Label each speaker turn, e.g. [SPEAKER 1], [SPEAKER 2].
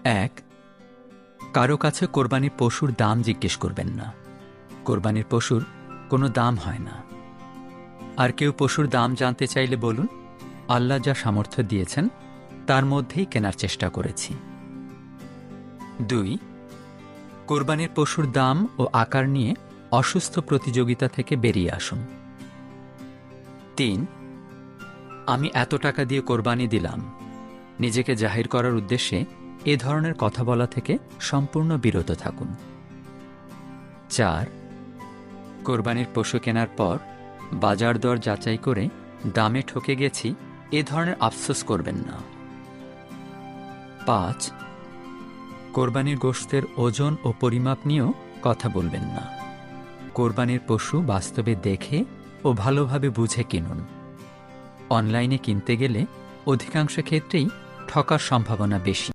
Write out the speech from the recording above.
[SPEAKER 1] এক, কারো কাছে কোরবানির পশুর দাম জিজ্ঞেস করবেন না। কোরবানির পশুর কোনো দাম হয় না। আর কেউ পশুর দাম জানতে চাইলে বলুন, আল্লাহ যা সামর্থ্য দিয়েছেন তার মধ্যেই কেনার চেষ্টা করেছি। 2, কোরবানির পশুর দাম ও আকার নিয়ে অসুস্থ প্রতিযোগিতা থেকে বেরিয়ে আসুন। 3, আমি এত টাকা দিয়ে কোরবানি দিলাম, নিজেকে জাহির করার উদ্দেশ্যে এ ধরনের কথা বলা থেকে সম্পূর্ণ বিরত থাকুন। 4, কোরবানির পশু কেনার পর বাজার দর যাচাই করে দামে ঠকে গেছি এ ধরনের আফসোস করবেন না। 5, কোরবানির গোশতের ওজন ও পরিমাপ নিয়েও কথা বলবেন না। কোরবানির পশু বাস্তবে দেখে ও ভালোভাবে বুঝে কিনুন। অনলাইনে কিনতে গেলে অধিকাংশ ক্ষেত্রেই ঠকার সম্ভাবনা বেশি।